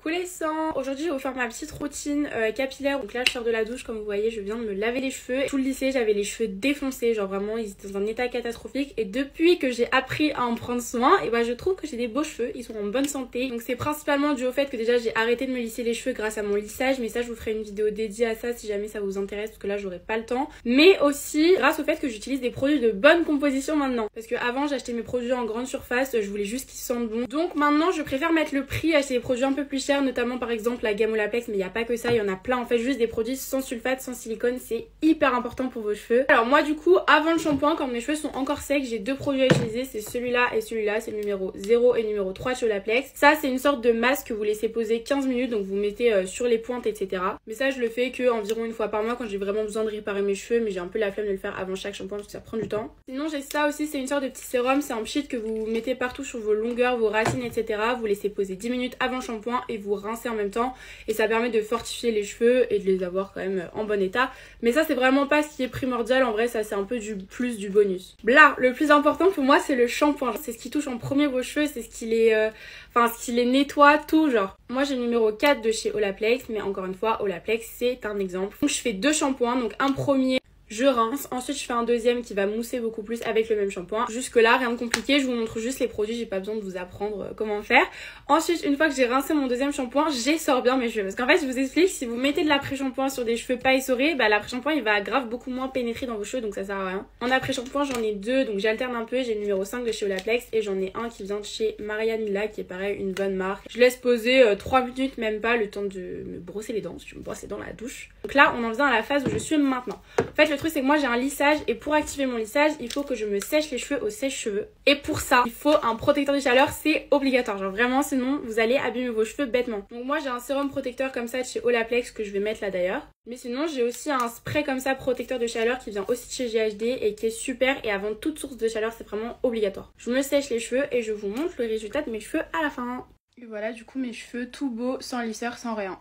Coucou les sangs. Aujourd'hui je vais vous faire ma petite routine capillaire. Donc là je sors de la douche, comme vous voyez je viens de me laver les cheveux. Tout le lycée j'avais les cheveux défoncés, genre vraiment ils étaient dans un état catastrophique. Et depuis que j'ai appris à en prendre soin, et bah je trouve que j'ai des beaux cheveux, ils sont en bonne santé. Donc c'est principalement dû au fait que déjà j'ai arrêté de me lisser les cheveux grâce à mon lissage. Mais ça je vous ferai une vidéo dédiée à ça si jamais ça vous intéresse, parce que là j'aurai pas le temps. Mais aussi grâce au fait que j'utilise des produits de bonne composition maintenant. Parce que avant j'achetais mes produits en grande surface, je voulais juste qu'ils sentent bon. Donc maintenant je préfère mettre le prix, acheter des produits un peu plus chers, notamment par exemple la gamme Olaplex, mais il n'y a pas que ça, il y en a plein en fait, juste des produits sans sulfate, sans silicone, c'est hyper important pour vos cheveux. Alors moi du coup avant le shampoing, quand mes cheveux sont encore secs, j'ai deux produits à utiliser, c'est celui-là et celui-là, c'est le numéro 0 et numéro 3 de chez Olaplex. Ça c'est une sorte de masque que vous laissez poser 15 minutes, donc vous mettez sur les pointes etc. Mais ça je le fais que environ une fois par mois quand j'ai vraiment besoin de réparer mes cheveux, mais j'ai un peu la flemme de le faire avant chaque shampoing parce que ça prend du temps. Sinon j'ai ça aussi, c'est une sorte de petit sérum, c'est un pchit que vous mettez partout sur vos longueurs, vos racines etc. Vous laissez poser 10 minutes avant le shampoing et vous rincez en même temps, et ça permet de fortifier les cheveux et de les avoir quand même en bon état. Mais ça c'est vraiment pas ce qui est primordial, en vrai ça c'est un peu du plus, du bonus. Là le plus important pour moi c'est le shampoing, c'est ce qui touche en premier vos cheveux, c'est ce qui les nettoie tout genre. Moi j'ai le numéro 4 de chez Olaplex, mais encore une fois Olaplex c'est un exemple. Donc je fais deux shampoings, donc un premier je rince, ensuite je fais un deuxième qui va mousser beaucoup plus avec le même shampoing. Jusque là rien de compliqué, je vous montre juste les produits, j'ai pas besoin de vous apprendre comment faire. Ensuite une fois que j'ai rincé mon deuxième shampoing, j'essore bien mes cheveux, parce qu'en fait je vous explique, si vous mettez de l'après-shampoing sur des cheveux pas essorés, bah l'après-shampoing il va grave beaucoup moins pénétrer dans vos cheveux, donc ça sert à rien. En après-shampoing j'en ai deux, donc j'alterne un peu, j'ai le numéro 5 de chez Olaplex et j'en ai un qui vient de chez Marianne Mila, qui est pareil une bonne marque. Je laisse poser 3 minutes, même pas, le temps de me brosser les dents, parce que je me brosse les dents dans la douche. Donc là on en vient à la phase où je suis maintenant. En fait le truc c'est que moi j'ai un lissage, et pour activer mon lissage il faut que je me sèche les cheveux au sèche-cheveux, et pour ça il faut un protecteur de chaleur, c'est obligatoire, genre vraiment sinon vous allez abîmer vos cheveux bêtement. Donc moi j'ai un sérum protecteur comme ça de chez Olaplex que je vais mettre là d'ailleurs, mais sinon j'ai aussi un spray comme ça protecteur de chaleur qui vient aussi de chez GHD et qui est super, et avant toute source de chaleur c'est vraiment obligatoire. Je me sèche les cheveux et je vous montre le résultat de mes cheveux à la fin. Et voilà du coup mes cheveux tout beaux, sans lisseur, sans rien.